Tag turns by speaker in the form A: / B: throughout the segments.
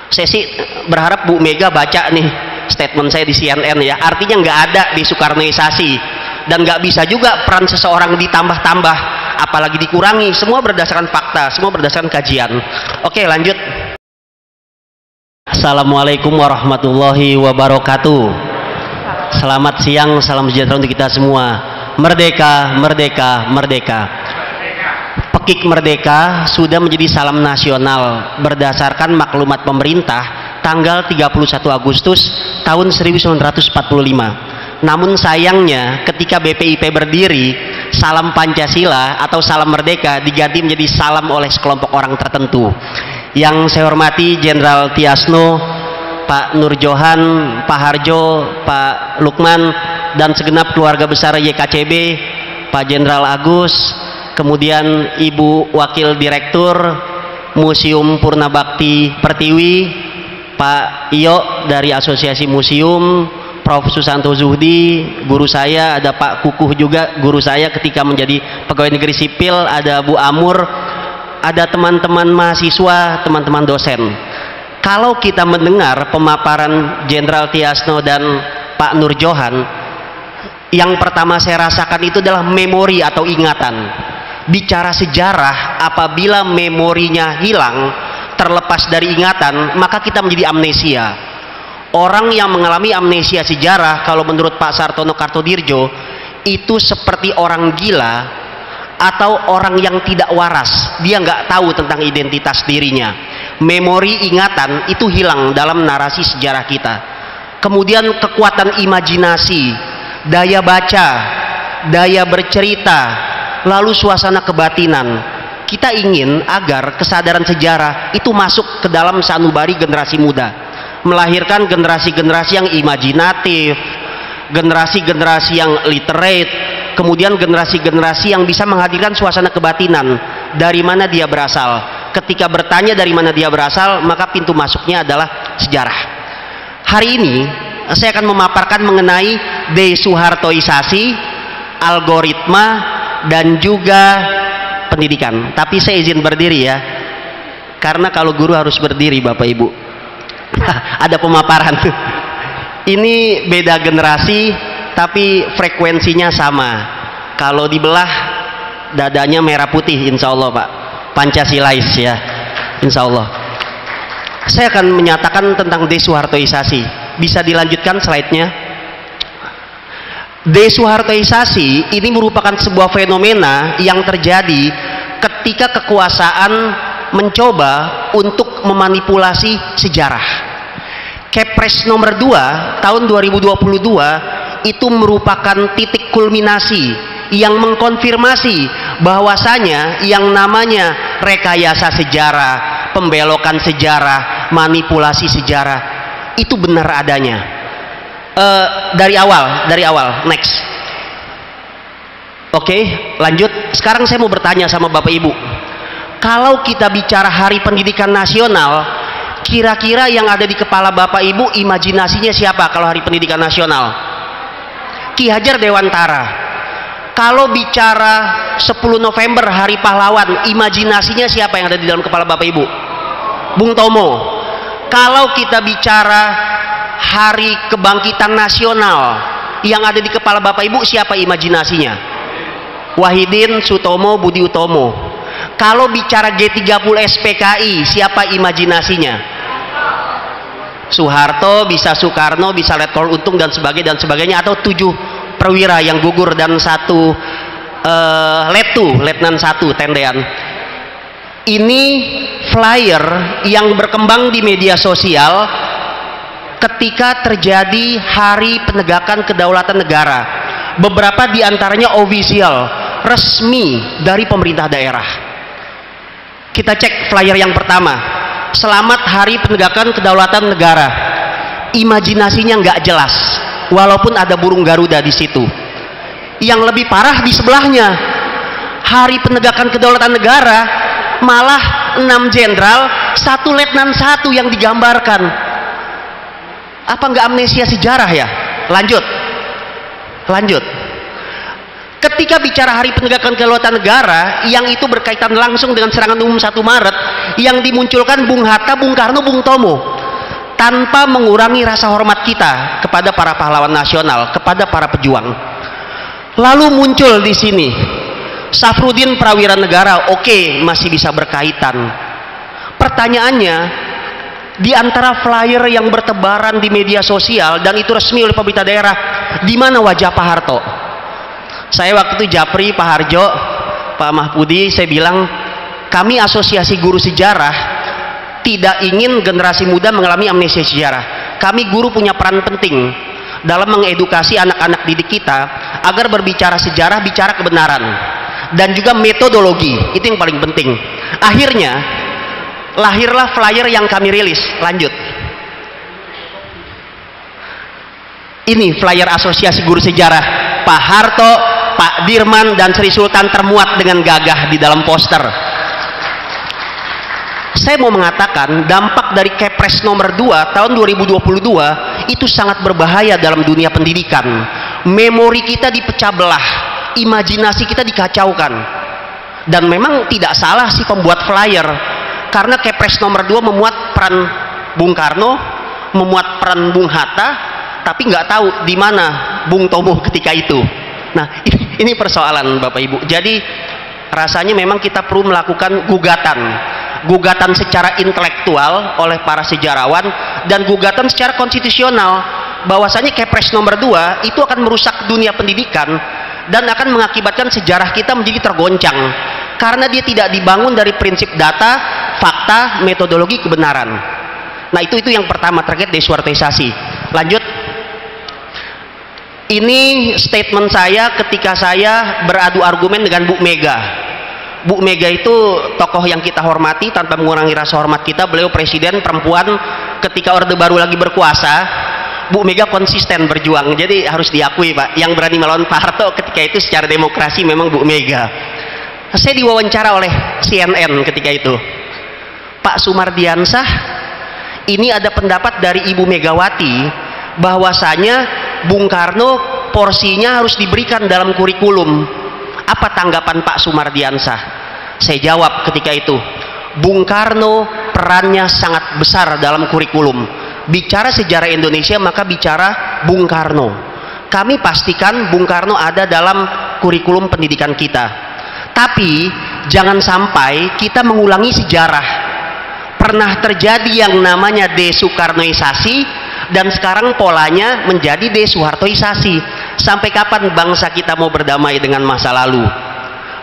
A: Saya sih berharap Bu Mega baca nih statement saya di CNN ya. Artinya nggak ada desoekarnoisasi, dan nggak bisa juga peran seseorang ditambah-tambah, apalagi dikurangi. Semua berdasarkan fakta, semua berdasarkan kajian. Oke, lanjut. Assalamualaikum warahmatullahi wabarakatuh. Selamat siang, salam sejahtera untuk kita semua. Merdeka, merdeka, merdeka. Pekik merdeka sudah menjadi salam nasional berdasarkan maklumat pemerintah tanggal 31 Agustus tahun 1945. Namun sayangnya ketika BPIP berdiri, salam Pancasila atau salam merdeka diganti menjadi salam oleh sekelompok orang tertentu. Yang saya hormati Jenderal Tiasno, Pak Nur Johan, Pak Harjo, Pak Lukman, dan segenap keluarga besar YKCB, Pak Jenderal Agus, kemudian Ibu Wakil Direktur Museum Purnabakti Pertiwi, Pak Iyo dari Asosiasi Museum, Prof. Susanto Zuhdi, guru saya, ada Pak Kukuh juga guru saya ketika menjadi pegawai negeri sipil, ada Bu Amur, ada teman-teman mahasiswa, teman-teman dosen. Kalau kita mendengar pemaparan Jenderal Tiasno dan Pak Nur Johan, yang pertama saya rasakan itu adalah memori atau ingatan. Bicara sejarah, apabila memorinya hilang, terlepas dari ingatan, maka kita menjadi amnesia. Orang yang mengalami amnesia sejarah, kalau menurut Pak Sartono Kartodirjo, itu seperti orang gila atau orang yang tidak waras. Dia nggak tahu tentang identitas dirinya. Memori ingatan itu hilang dalam narasi sejarah kita. Kemudian kekuatan imajinasi, daya baca, daya bercerita, lalu suasana kebatinan. Kita ingin agar kesadaran sejarah itu masuk ke dalam sanubari generasi muda, melahirkan generasi-generasi yang imajinatif, generasi-generasi yang literate, kemudian generasi-generasi yang bisa menghadirkan suasana kebatinan. Dari mana dia berasal? Ketika bertanya dari mana dia berasal, maka pintu masuknya adalah sejarah. Hari ini saya akan memaparkan mengenai desoehartoisasi, algoritma, dan juga pendidikan. Tapi saya izin berdiri ya, karena kalau guru harus berdiri Bapak Ibu. Ada pemaparan. Ini beda generasi, tapi frekuensinya sama. Kalau dibelah, dadanya merah putih, insya Allah Pak. Pancasilais ya, insya Allah. Saya akan menyatakan tentang desoehartoisasi. Bisa dilanjutkan slide-nya. Desoehartoisasi ini merupakan sebuah fenomena yang terjadi ketika kekuasaan mencoba untuk memanipulasi sejarah. Kepres nomor 2 tahun 2022 itu merupakan titik kulminasi yang mengkonfirmasi bahwasanya yang namanya rekayasa sejarah, pembelokan sejarah, manipulasi sejarah itu benar adanya. Dari awal, next. Oke, lanjut. Sekarang saya mau bertanya sama Bapak Ibu, kalau kita bicara Hari Pendidikan Nasional, kira-kira yang ada di kepala Bapak Ibu imajinasinya siapa kalau Hari Pendidikan Nasional? Ki Hajar Dewantara. Kalau bicara 10 November Hari Pahlawan, imajinasinya siapa yang ada di dalam kepala Bapak Ibu? Bung Tomo. Kalau kita bicara Hari Kebangkitan Nasional, yang ada di kepala Bapak Ibu siapa imajinasinya? Wahidin Sutomo Budi Utomo. Kalau bicara G30 SPKI, siapa imajinasinya? Soeharto, bisa Soekarno, bisa Letkol Untung dan sebagainya, atau 7 perwira yang gugur dan 1 letnan 1 tendean. Ini flyer yang berkembang di media sosial ketika terjadi Hari Penegakan Kedaulatan Negara. Beberapa diantaranya official, resmi dari pemerintah daerah. Kita cek flyer yang pertama, Selamat Hari Penegakan Kedaulatan Negara. Imajinasinya nggak jelas, walaupun ada burung Garuda di situ. Yang lebih parah di sebelahnya, Hari Penegakan Kedaulatan Negara, malah 6 jenderal, 1 letnan 1 yang digambarkan. Apa nggak amnesia sejarah ya? Lanjut. Ketika bicara Hari Penegakan Kedaulatan Negara, yang itu berkaitan langsung dengan serangan umum 1 Maret, yang dimunculkan Bung Hatta, Bung Karno, Bung Tomo. tanpa mengurangi rasa hormat kita kepada para pahlawan nasional, kepada para pejuang. Lalu muncul di sini Safrudin Prawira Negara, oke, masih bisa berkaitan. Pertanyaannya, di antara flyer yang bertebaran di media sosial dan itu resmi oleh pemerintah daerah, di mana wajah Pak Harto? Saya waktu itu japri Pak Harjo, Pak Mahfudi, saya bilang, kami asosiasi guru sejarah tidak ingin generasi muda mengalami amnesia sejarah. Kami guru punya peran penting dalam mengedukasi anak-anak didik kita agar berbicara sejarah, bicara kebenaran dan juga metodologi, itu yang paling penting. Akhirnya lahirlah flyer yang kami rilis. Lanjut, ini flyer asosiasi guru sejarah. Pak Harto, Pak Dirman, dan Sri Sultan termuat dengan gagah di dalam poster. Saya mau mengatakan dampak dari Kepres nomor 2 tahun 2022 itu sangat berbahaya dalam dunia pendidikan. Memori kita dipecah belah, imajinasi kita dikacaukan. Dan memang tidak salah sih pembuat flyer, karena Kepres nomor 2 memuat peran Bung Karno, memuat peran Bung Hatta, tapi nggak tahu di mana Bung Tomo ketika itu. Nah, ini persoalan Bapak Ibu. Jadi rasanya memang kita perlu melakukan gugatan secara intelektual oleh para sejarawan dan gugatan secara konstitusional, bahwasanya Kepres nomor 2 itu akan merusak dunia pendidikan dan akan mengakibatkan sejarah kita menjadi tergoncang karena dia tidak dibangun dari prinsip data, fakta, metodologi, kebenaran. Nah, itu yang pertama terkait desuartoisasi. Lanjut, ini statement saya ketika saya beradu argumen dengan Bu Mega. Bu Mega itu tokoh yang kita hormati tanpa mengurangi rasa hormat kita. Beliau presiden perempuan ketika Orde Baru lagi berkuasa. Bu Mega konsisten berjuang, jadi harus diakui Pak, yang berani melawan Pak Harto ketika itu secara demokrasi memang Bu Mega. Saya diwawancara oleh CNN ketika itu. Pak Sumardiansah, ini ada pendapat dari Ibu Megawati bahwasanya Bung Karno porsinya harus diberikan dalam kurikulum. Apa tanggapan Pak Sumardiansah? Saya jawab ketika itu, Bung Karno perannya sangat besar dalam kurikulum. Bicara sejarah Indonesia maka bicara Bung Karno. Kami pastikan Bung Karno ada dalam kurikulum pendidikan kita. Tapi jangan sampai kita mengulangi sejarah. Pernah terjadi yang namanya desoekarnoisasi dan sekarang polanya menjadi desoehartoisasi. Sampai kapan bangsa kita mau berdamai dengan masa lalu?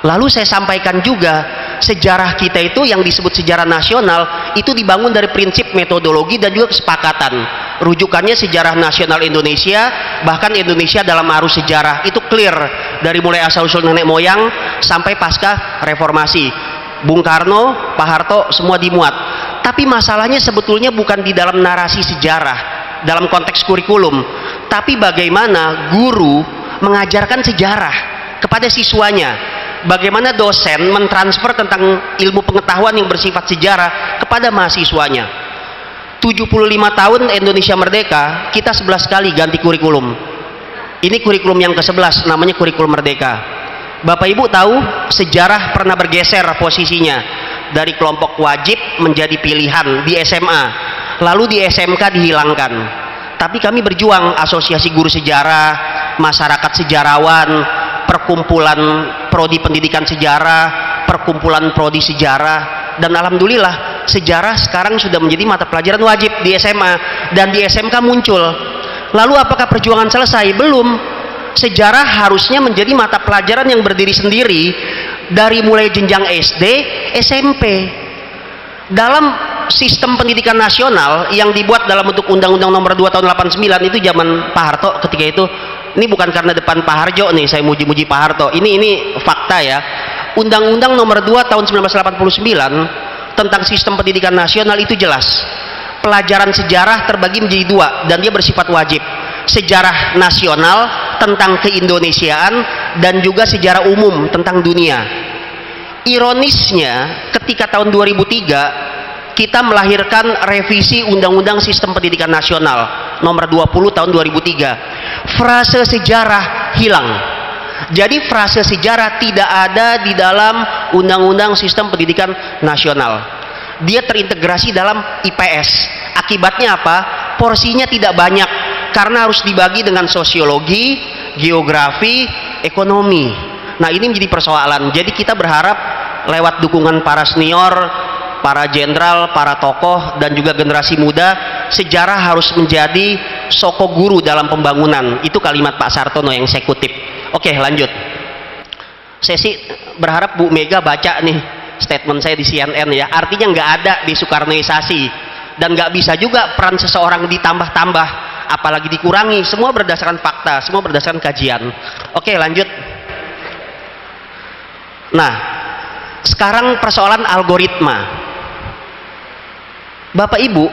A: Lalu saya sampaikan juga, sejarah kita itu yang disebut sejarah nasional itu dibangun dari prinsip metodologi dan juga kesepakatan. Rujukannya sejarah nasional Indonesia, bahkan Indonesia dalam arus sejarah itu clear dari mulai asal usul nenek moyang sampai pasca reformasi. Bung Karno, Pak Harto semua dimuat. Tapi masalahnya sebetulnya bukan di dalam narasi sejarah dalam konteks kurikulum, tapi bagaimana guru mengajarkan sejarah kepada siswanya, bagaimana dosen mentransfer tentang ilmu pengetahuan yang bersifat sejarah kepada mahasiswanya. 75 tahun Indonesia merdeka, kita 11 kali ganti kurikulum. Ini kurikulum yang ke-11, namanya kurikulum merdeka. Bapak Ibu tahu sejarah pernah bergeser posisinya dari kelompok wajib menjadi pilihan di SMA, lalu di SMK dihilangkan. Tapi kami berjuang, asosiasi guru sejarah, masyarakat sejarawan, perkumpulan prodi pendidikan sejarah, perkumpulan prodi sejarah, dan alhamdulillah sejarah sekarang sudah menjadi mata pelajaran wajib di SMA dan di SMK muncul. Lalu apakah perjuangan selesai? Belum. Sejarah harusnya menjadi mata pelajaran yang berdiri sendiri dari mulai jenjang SD, SMP. Dalam sistem pendidikan nasional yang dibuat dalam bentuk Undang-Undang Nomor 2 Tahun 89 itu zaman Pak Harto ketika itu. Ini bukan karena depan Pak Harjo nih saya muji-muji Pak Harto. Ini fakta ya. Undang-Undang Nomor 2 Tahun 1989 tentang sistem pendidikan nasional itu jelas. Pelajaran sejarah terbagi menjadi dua dan dia bersifat wajib. Sejarah nasional tentang keindonesiaan dan juga sejarah umum tentang dunia. Ironisnya ketika tahun 2003 kita melahirkan revisi Undang-Undang Sistem Pendidikan Nasional nomor 20 tahun 2003, frase sejarah hilang. Jadi frase sejarah tidak ada di dalam Undang-Undang Sistem Pendidikan Nasional. dia terintegrasi dalam IPS. Akibatnya apa? Porsinya tidak banyak karena harus dibagi dengan sosiologi, geografi, ekonomi. Nah, ini menjadi persoalan. Jadi kita berharap lewat dukungan para senior, para jenderal, para tokoh, dan juga generasi muda, sejarah harus menjadi soko guru dalam pembangunan. Itu kalimat Pak Sartono yang saya kutip. Oke, lanjut. Saya sih berharap Bu Mega baca nih statement saya di CNN ya. Artinya nggak ada di Soekarnoisasi, dan nggak bisa juga peran seseorang ditambah-tambah, apalagi dikurangi. Semua berdasarkan fakta, semua berdasarkan kajian. Oke, lanjut. Nah, sekarang persoalan algoritma. Bapak Ibu,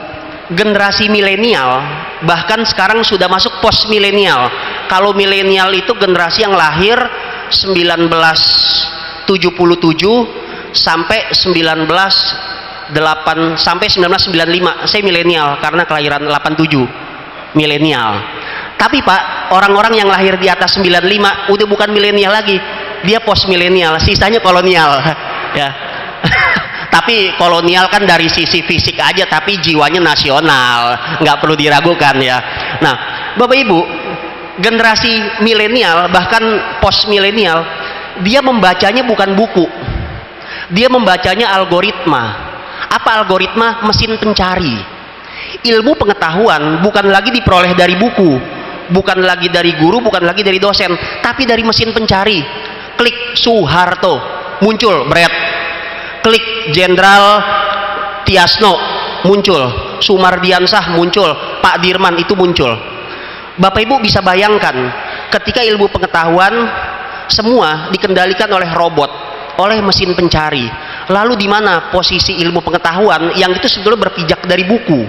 A: generasi milenial bahkan sekarang sudah masuk post milenial. Kalau milenial itu generasi yang lahir 1977 sampai 1995. Saya milenial karena kelahiran 87, milenial. Tapi Pak, orang-orang yang lahir di atas 95 udah bukan milenial lagi, dia post milenial, sisanya kolonial ya. Tapi kolonial kan dari sisi fisik aja, tapi jiwanya nasional, nggak perlu diragukan ya. Nah, Bapak Ibu, generasi milenial bahkan post milenial, dia membacanya bukan buku, dia membacanya algoritma. Apa algoritma? Mesin pencari. Ilmu pengetahuan bukan lagi diperoleh dari buku, bukan lagi dari guru, bukan lagi dari dosen, tapi dari mesin pencari. Klik Soeharto, muncul Bret. Klik Jenderal Tiasno, muncul. Sumardiansah, muncul. Pak Dirman, itu muncul. Bapak Ibu bisa bayangkan ketika ilmu pengetahuan semua dikendalikan oleh robot, oleh mesin pencari. Lalu di mana posisi ilmu pengetahuan yang itu sebetulnya berpijak dari buku?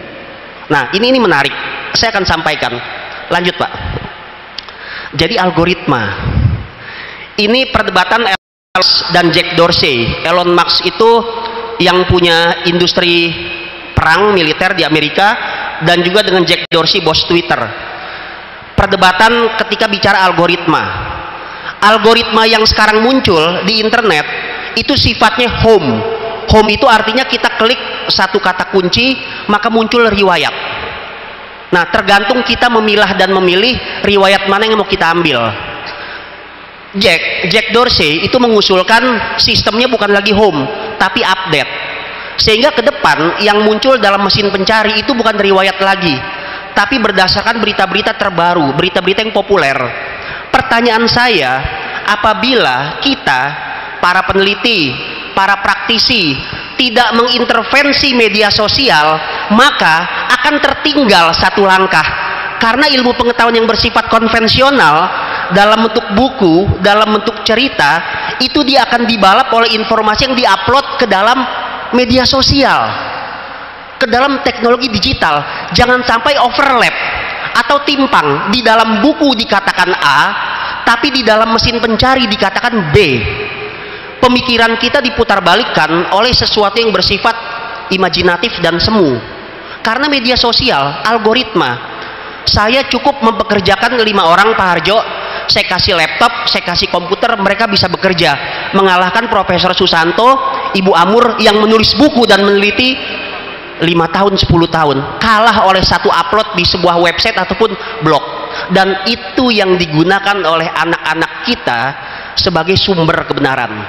A: Nah, ini menarik. Saya akan sampaikan. Lanjut, Pak. Jadi algoritma. Ini perdebatan Elon Musk dan Jack Dorsey. Elon Musk itu yang punya industri perang militer di Amerika, dan juga dengan Jack Dorsey, bos Twitter. Perdebatan ketika bicara algoritma. Algoritma yang sekarang muncul di internet itu sifatnya home. Home itu artinya kita klik satu kata kunci maka muncul riwayat. Nah, tergantung kita memilah dan memilih riwayat mana yang mau kita ambil. Jack Dorsey itu mengusulkan sistemnya bukan lagi home tapi update, sehingga ke depan yang muncul dalam mesin pencari itu bukan riwayat lagi tapi berdasarkan berita-berita terbaru, berita-berita yang populer. Pertanyaan saya, apabila kita para peneliti, para praktisi tidak mengintervensi media sosial, maka akan tertinggal satu langkah, karena ilmu pengetahuan yang bersifat konvensional dalam bentuk buku, dalam bentuk cerita, itu dia akan dibalap oleh informasi yang diupload ke dalam media sosial, ke dalam teknologi digital. Jangan sampai overlap atau timpang. Di dalam buku dikatakan A, tapi di dalam mesin pencari dikatakan B. Pemikiran kita diputarbalikkan oleh sesuatu yang bersifat imajinatif dan semu. Karena media sosial, algoritma. Saya cukup mempekerjakan 5 orang, Pak Harjo. Saya kasih laptop, saya kasih komputer, mereka bisa bekerja. Mengalahkan Profesor Susanto, Ibu Amur yang menulis buku dan meneliti 5 tahun, 10 tahun. Kalah oleh satu upload di sebuah website ataupun blog. Dan itu yang digunakan oleh anak-anak kita sebagai sumber kebenaran.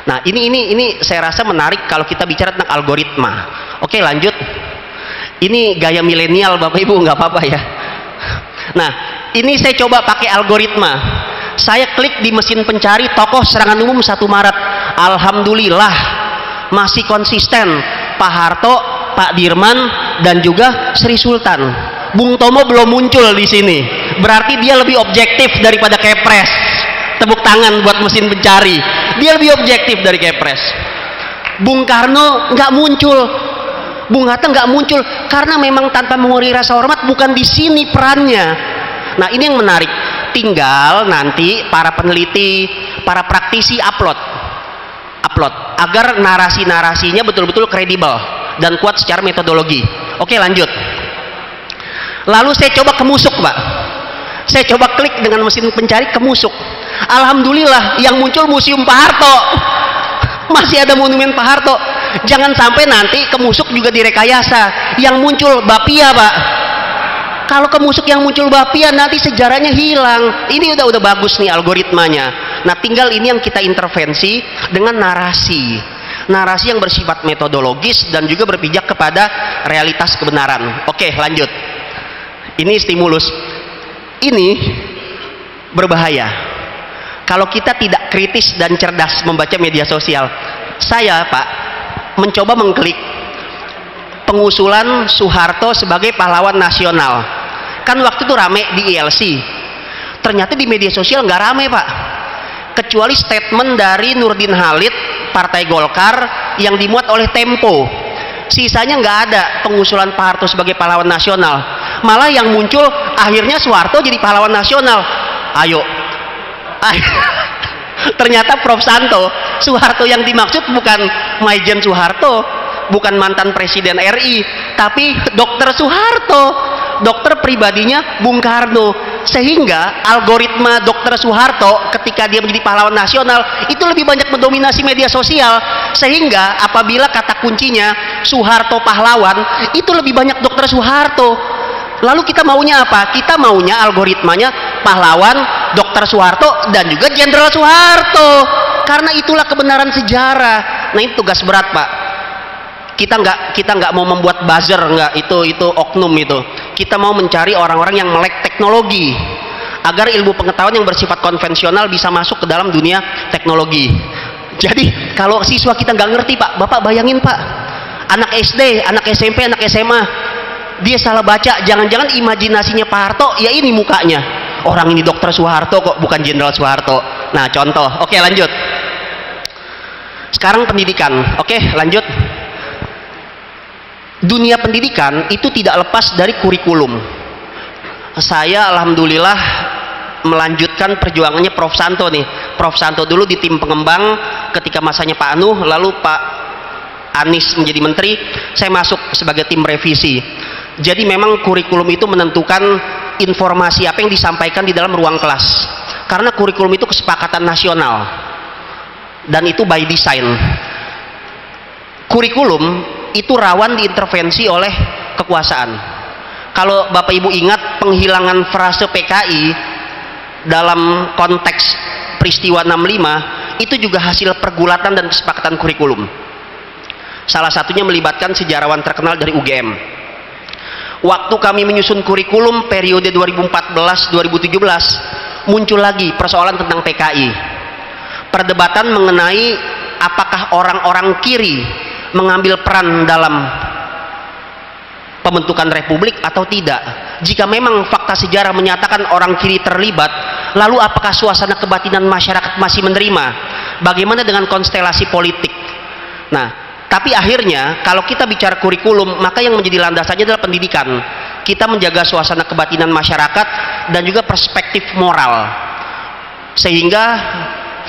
A: Nah, ini saya rasa menarik kalau kita bicara tentang algoritma. Oke, lanjut. Ini gaya milenial, Bapak Ibu, nggak apa-apa ya. Nah, ini saya coba pakai algoritma. Saya klik di mesin pencari tokoh serangan umum 1 Maret. Alhamdulillah masih konsisten Pak Harto, Pak Dirman, dan juga Sri Sultan. Bung Tomo belum muncul di sini. Berarti dia lebih objektif daripada Kepres. Tepuk tangan buat mesin pencari. Dia lebih objektif dari Kepres. Bung Karno nggak muncul. Bung Hatta nggak muncul karena memang tanpa mengurangi rasa hormat, bukan di sini perannya. Nah, ini yang menarik. Tinggal nanti para peneliti, para praktisi upload agar narasi-narasinya betul-betul kredibel dan kuat secara metodologi. Oke, lanjut. Lalu saya coba kemusuk, Pak. Saya coba klik dengan mesin pencari kemusuk. Alhamdulillah yang muncul Museum Pak Harto. Masih ada monumen Pak Harto. Jangan sampai nanti kemusuk juga direkayasa. Yang muncul Bapia, Pak. Kalau kemusuk yang muncul Bapia nanti sejarahnya hilang. Ini udah bagus nih algoritmanya. Nah, tinggal ini yang kita intervensi dengan narasi. Narasi yang bersifat metodologis dan juga berpijak kepada realitas kebenaran. Oke, lanjut. Ini stimulus. Ini berbahaya. Kalau kita tidak kritis dan cerdas membaca media sosial. Saya, Pak, mencoba mengklik pengusulan Soeharto sebagai pahlawan nasional. Kan waktu itu rame di ILC. Ternyata di media sosial nggak rame, Pak. Kecuali statement dari Nurdin Halid, Partai Golkar, yang dimuat oleh Tempo. Sisanya nggak ada pengusulan Pak Harto sebagai pahlawan nasional. Malah yang muncul akhirnya Soeharto jadi pahlawan nasional. Ayo. Ternyata Prof. Santo, Soeharto yang dimaksud bukan Maijen Soeharto, bukan mantan Presiden RI, tapi Dr. Soeharto, dokter pribadinya Bung Karno. Sehingga algoritma Dr. Soeharto ketika dia menjadi pahlawan nasional itu lebih banyak mendominasi media sosial. Sehingga apabila kata kuncinya Soeharto pahlawan, itu lebih banyak Dr. Soeharto. Lalu kita maunya apa? Kita maunya algoritmanya pahlawan, Dr. Soeharto, dan juga Jenderal Soeharto. Karena itulah kebenaran sejarah. Nah, ini tugas berat, Pak. Kita nggak mau membuat buzzer, nggak, itu oknum itu. Kita mau mencari orang-orang yang melek teknologi agar ilmu pengetahuan yang bersifat konvensional bisa masuk ke dalam dunia teknologi. Jadi kalau siswa kita nggak ngerti, Pak, Bapak bayangin, Pak, anak SD, anak SMP, anak SMA, dia salah baca, jangan-jangan imajinasinya Pak Harto ya ini mukanya, orang ini Dr. Soeharto kok, bukan Jenderal Soeharto. Nah, contoh. Oke, lanjut. Sekarang pendidikan. Oke, lanjut. Dunia pendidikan itu tidak lepas dari kurikulum. Saya alhamdulillah melanjutkan perjuangannya Prof. Santo nih. Prof. Santo dulu di tim pengembang ketika masanya Pak Anuh, lalu Pak Anies menjadi menteri, saya masuk sebagai tim revisi. Jadi memang kurikulum itu menentukan informasi apa yang disampaikan di dalam ruang kelas. Karena kurikulum itu kesepakatan nasional. Dan itu by design. Kurikulum itu rawan diintervensi oleh kekuasaan. Kalau Bapak Ibu ingat penghilangan frase PKI dalam konteks peristiwa 65 itu juga hasil pergulatan dan kesepakatan kurikulum. Salah satunya melibatkan sejarawan terkenal dari UGM. Waktu kami menyusun kurikulum periode 2014-2017 muncul lagi persoalan tentang PKI. Perdebatan mengenai apakah orang-orang kiri mengambil peran dalam pembentukan republik atau tidak. Jika memang fakta sejarah menyatakan orang kiri terlibat, lalu apakah suasana kebatinan masyarakat masih menerima? Bagaimana dengan konstelasi politik? Nah, tapi akhirnya kalau kita bicara kurikulum, maka yang menjadi landasannya adalah pendidikan. Kita menjaga suasana kebatinan masyarakat dan juga perspektif moral. Sehingga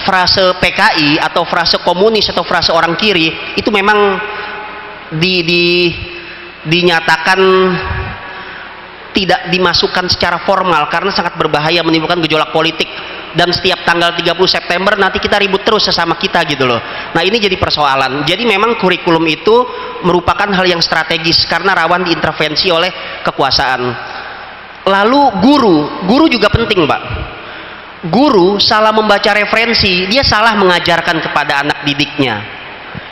A: frase PKI atau frase komunis atau frase orang kiri itu memang dinyatakan tidak dimasukkan secara formal karena sangat berbahaya, menimbulkan gejolak politik, dan setiap tanggal 30 September nanti kita ribut terus sesama kita gitu loh. Nah, ini jadi persoalan. Jadi memang kurikulum itu merupakan hal yang strategis karena rawan diintervensi oleh kekuasaan. Lalu guru juga penting, Pak. Guru salah membaca referensi, dia salah mengajarkan kepada anak didiknya.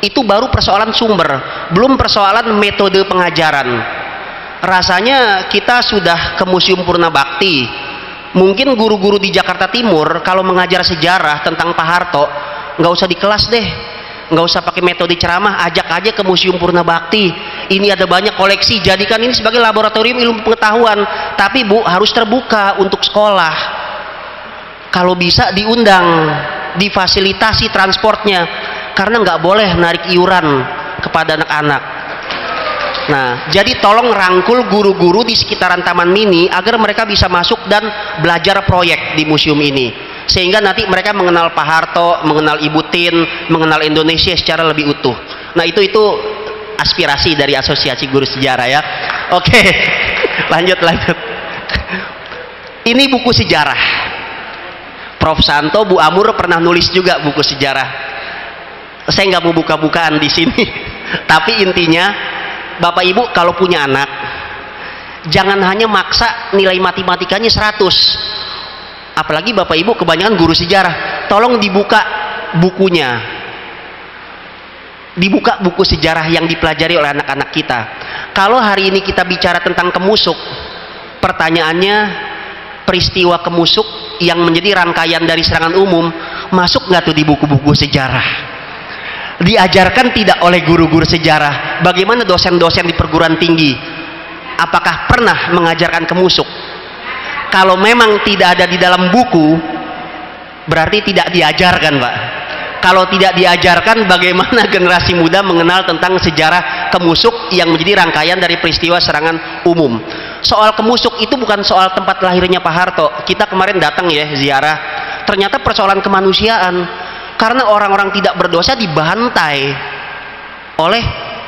A: Itu baru persoalan sumber, belum persoalan metode pengajaran. Rasanya kita sudah ke Museum Purna Bakti. Mungkin guru-guru di Jakarta Timur kalau mengajar sejarah tentang Pak Harto, nggak usah di kelas deh, nggak usah pakai metode ceramah, ajak aja ke Museum Purna Bakti. Ini ada banyak koleksi, jadikan ini sebagai laboratorium ilmu pengetahuan. Tapi Bu, harus terbuka untuk sekolah. Kalau bisa diundang, difasilitasi transportnya, karena nggak boleh narik iuran kepada anak-anak. Nah, jadi tolong rangkul guru-guru di sekitaran Taman Mini agar mereka bisa masuk dan belajar proyek di museum ini, sehingga nanti mereka mengenal Pak Harto, mengenal Ibu Tin, mengenal Indonesia secara lebih utuh. Nah, itu aspirasi dari Asosiasi Guru Sejarah ya. Oke, lanjut. Ini buku sejarah. Prof. Santo, Bu Amur pernah nulis juga buku sejarah. Saya nggak mau buka-bukaan di sini. Tapi intinya Bapak Ibu kalau punya anak, jangan hanya maksa nilai matematikanya 100. Apalagi Bapak Ibu kebanyakan guru sejarah, tolong dibuka bukunya, dibuka buku sejarah yang dipelajari oleh anak-anak kita. Kalau hari ini kita bicara tentang kemusuk, pertanyaannya, peristiwa kemusuk yang menjadi rangkaian dari serangan umum masuk nggak tuh di buku-buku sejarah? Diajarkan tidak oleh guru-guru sejarah. Bagaimana dosen-dosen di perguruan tinggi? Apakah pernah mengajarkan kemusuk? Kalau memang tidak ada di dalam buku, berarti tidak diajarkan, Pak. Kalau tidak diajarkan, bagaimana generasi muda mengenal tentang sejarah kemusuk yang menjadi rangkaian dari peristiwa serangan umum? Soal kemusuk itu bukan soal tempat lahirnya Pak Harto. Kita kemarin datang ya ziarah, ternyata persoalan kemanusiaan. Karena orang-orang tidak berdosa dibantai oleh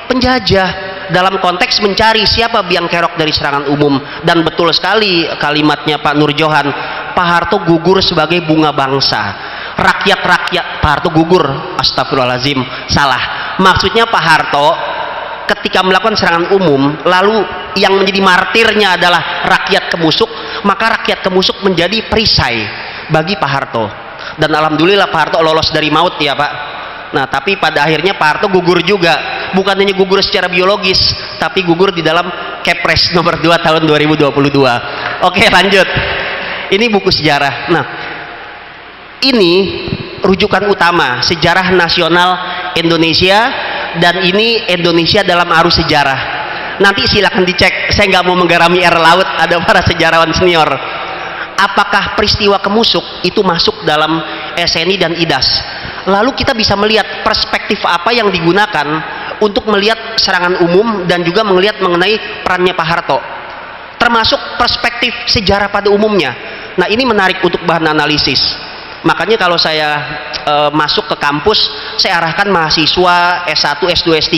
A: penjajah dalam konteks mencari siapa biang kerok dari serangan umum. Dan betul sekali kalimatnya Pak Nur Johan, Pak Harto gugur sebagai bunga bangsa. Rakyat-rakyat, Pak Harto gugur, astagfirullahaladzim, salah. Maksudnya Pak Harto ketika melakukan serangan umum, lalu yang menjadi martirnya adalah rakyat kemusuk, maka rakyat kemusuk menjadi perisai bagi Pak Harto. Dan alhamdulillah Pak Harto lolos dari maut ya Pak. Nah tapi pada akhirnya Pak Harto gugur juga, bukan hanya gugur secara biologis, tapi gugur di dalam Kepres nomor 2 tahun 2022. Oke lanjut, ini buku sejarah. Nah ini rujukan utama sejarah nasional Indonesia, dan ini Indonesia dalam arus sejarah. Nanti silakan dicek, saya nggak mau menggarami air laut, ada para sejarawan senior. Apakah peristiwa kemusuk itu masuk dalam SNI dan IDAS? Lalu kita bisa melihat perspektif apa yang digunakan untuk melihat serangan umum dan juga melihat mengenai perannya Pak Harto, termasuk perspektif sejarah pada umumnya. Nah ini menarik untuk bahan analisis. Makanya kalau saya masuk ke kampus, saya arahkan mahasiswa S1, S2, S3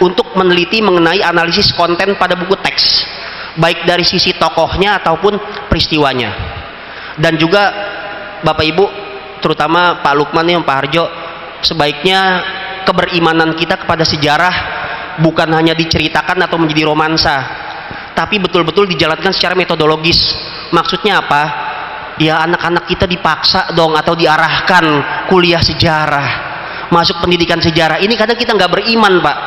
A: untuk meneliti mengenai analisis konten pada buku teks, baik dari sisi tokohnya ataupun peristiwanya. Dan juga Bapak Ibu, terutama Pak Lukman nih, Pak Harjo, sebaiknya keberimanan kita kepada sejarah bukan hanya diceritakan atau menjadi romansa, tapi betul-betul dijalankan secara metodologis. Maksudnya apa? Ya anak-anak kita dipaksa dong atau diarahkan kuliah sejarah, masuk pendidikan sejarah. Ini kadang kita nggak beriman Pak.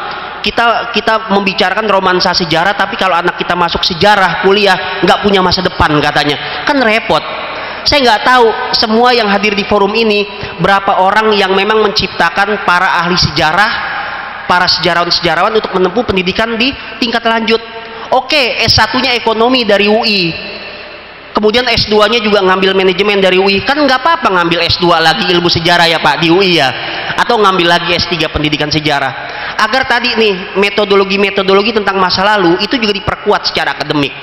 A: Kita membicarakan romansa sejarah, tapi kalau anak kita masuk sejarah kuliah nggak punya masa depan katanya, kan repot. Saya nggak tahu semua yang hadir di forum ini berapa orang yang memang menciptakan para ahli sejarah, para sejarawan-sejarawan untuk menempuh pendidikan di tingkat lanjut. Oke, S1-nya ekonomi dari UI, kemudian S2-nya juga ngambil manajemen dari UI, kan nggak apa-apa ngambil S2 lagi ilmu sejarah ya Pak di UI ya, atau ngambil lagi S3 pendidikan sejarah, agar tadi nih metodologi-metodologi tentang masa lalu itu juga diperkuat secara akademik.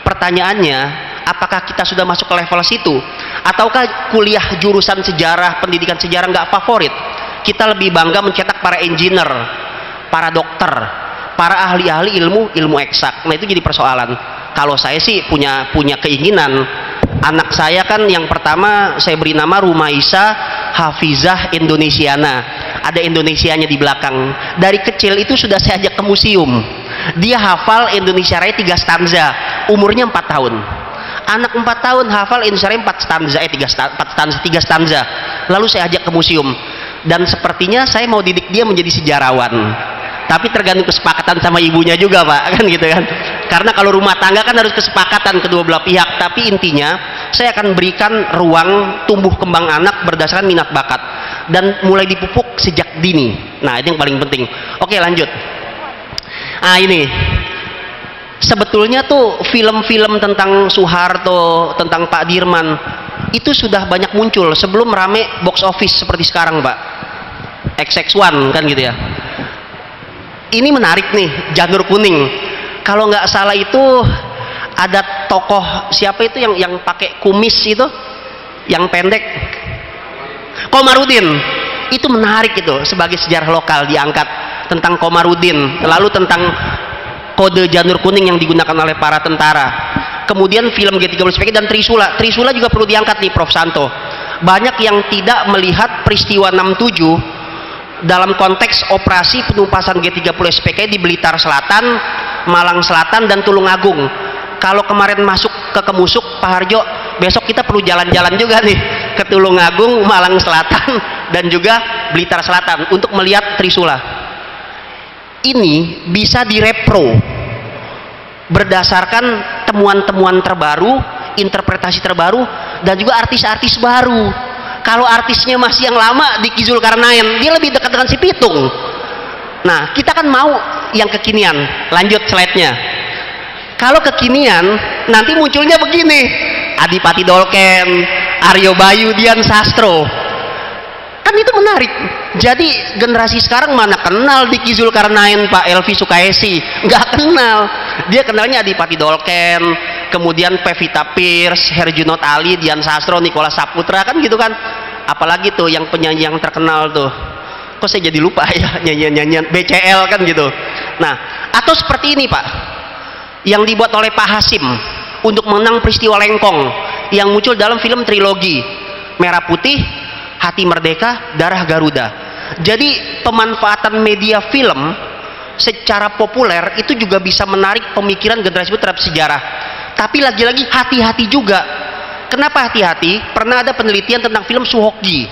A: Pertanyaannya, apakah kita sudah masuk ke level situ, ataukah kuliah jurusan sejarah, pendidikan sejarah nggak favorit? Kita lebih bangga mencetak para engineer, para dokter, para ahli-ahli ilmu eksak. Nah itu jadi persoalan. Kalau saya sih punya keinginan, anak saya kan yang pertama saya beri nama Rumaisa Hafizah Indonesiana, ada Indonesianya di belakang. Dari kecil itu sudah saya ajak ke museum, dia hafal Indonesia Raya 3 stanza, umurnya 4 tahun. Anak 4 tahun hafal Indonesia Raya 4 stanza, 3 stanza. Lalu saya ajak ke museum, dan sepertinya saya mau didik dia menjadi sejarawan, tapi tergantung kesepakatan sama ibunya juga Pak, kan gitu kan. Karena kalau rumah tangga kan harus kesepakatan kedua belah pihak. Tapi intinya saya akan berikan ruang tumbuh kembang anak berdasarkan minat bakat dan mulai dipupuk sejak dini. Nah ini yang paling penting. Oke lanjut. Nah ini sebetulnya tuh film-film tentang Soeharto, tentang Pak Dirman itu sudah banyak muncul sebelum rame box office seperti sekarang Pak, XX1 kan gitu ya. Ini menarik nih, Janur Kuning. Kalau nggak salah itu ada tokoh siapa itu yang pakai kumis itu, yang pendek, Komarudin. Itu menarik itu, sebagai sejarah lokal diangkat tentang Komarudin, lalu tentang kode Janur Kuning yang digunakan oleh para tentara. Kemudian film G30 dan Trisula juga perlu diangkat nih Prof Santo. Banyak yang tidak melihat peristiwa 67 dalam konteks operasi penumpasan G30 SPKI di Blitar Selatan, Malang Selatan, dan Tulungagung. Kalau kemarin masuk ke Kemusuk, Pak Harjo, besok kita perlu jalan-jalan juga nih ke Tulungagung, Malang Selatan, dan juga Blitar Selatan untuk melihat Trisula. Ini bisa direpro berdasarkan temuan-temuan terbaru, interpretasi terbaru, dan juga artis-artis baru. Kalau artisnya masih yang lama di Ki Zulkarnain, dia lebih dekat dengan si Pitung. Nah, kita kan mau yang kekinian. Lanjut slide-nya. Kalau kekinian, nanti munculnya begini: Adipati Dolken, Aryo Bayu, Dian Sastro. Kan itu menarik. Jadi generasi sekarang mana kenal di Ki Zulkarnain Pak Elvi Sukaesi? Nggak kenal. Dia kenalnya Adipati Dolken, kemudian Pevita Pierce, Herjunot Ali, Dian Sastro, Nicholas Saputra, kan gitu kan. Apalagi tuh yang penyanyi yang terkenal tuh, kok saya jadi lupa ya, nyanyian BCL kan gitu. Nah, atau seperti ini Pak, yang dibuat oleh Pak Hasim untuk mengenang peristiwa Lengkong yang muncul dalam film trilogi Merah Putih, Hati Merdeka, Darah Garuda. Jadi pemanfaatan media film secara populer itu juga bisa menarik pemikiran generasi terhadap sejarah. Tapi lagi-lagi hati-hati juga. Kenapa hati-hati? Pernah ada penelitian tentang film Suhokji.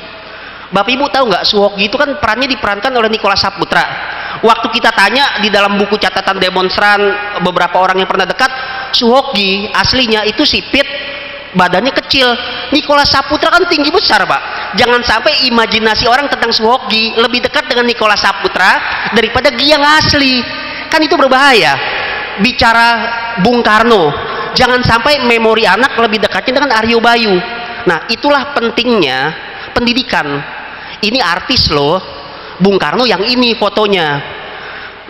A: Bapak Ibu tahu nggak, Suhokji itu kan perannya diperankan oleh Nicholas Saputra. Waktu kita tanya di dalam buku catatan demonstran beberapa orang yang pernah dekat, Suhokji aslinya itu sipit, badannya kecil. Nicholas Saputra kan tinggi besar Pak. Jangan sampai imajinasi orang tentang Suhokji lebih dekat dengan Nicholas Saputra daripada dia yang asli. Kan itu berbahaya. Bicara Bung Karno, jangan sampai memori anak lebih dekatnya dengan Aryo Bayu. Nah, itulah pentingnya pendidikan. Ini artis loh, Bung Karno yang ini fotonya.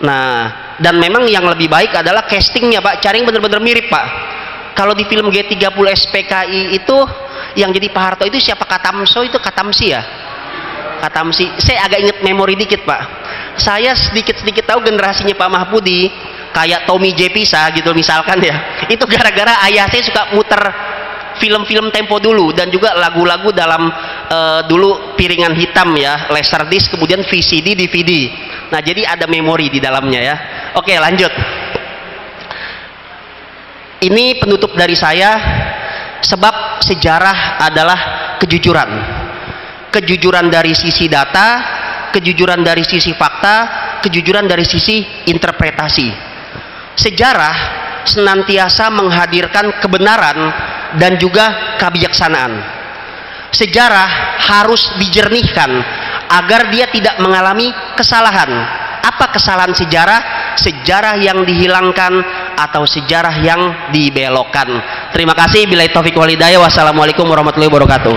A: Nah, dan memang yang lebih baik adalah castingnya Pak, cari yang benar-benar mirip Pak. Kalau di film G30 SPKI itu yang jadi Pak Harto itu siapa? Katamso itu, Katamsi ya? Katamsi. Saya agak inget memori dikit Pak. Saya sedikit-sedikit tahu generasinya Pak Mahfudi, kayak Tommy J. Pisa gitu misalkan ya. Itu gara-gara ayah saya suka muter film-film Tempo dulu, dan juga lagu-lagu dalam dulu piringan hitam ya, laserdisc, kemudian VCD, DVD. Nah, jadi ada memori di dalamnya ya. Oke, lanjut. Ini penutup dari saya, sebab sejarah adalah kejujuran. Kejujuran dari sisi data, kejujuran dari sisi fakta, kejujuran dari sisi interpretasi. Sejarah senantiasa menghadirkan kebenaran dan juga kebijaksanaan. Sejarah harus dijernihkan agar dia tidak mengalami kesalahan. Apa kesalahan sejarah? Sejarah yang dihilangkan atau sejarah yang dibelokkan. Terima kasih. Billahi taufiq wal hidayah. Wassalamualaikum warahmatullahi wabarakatuh.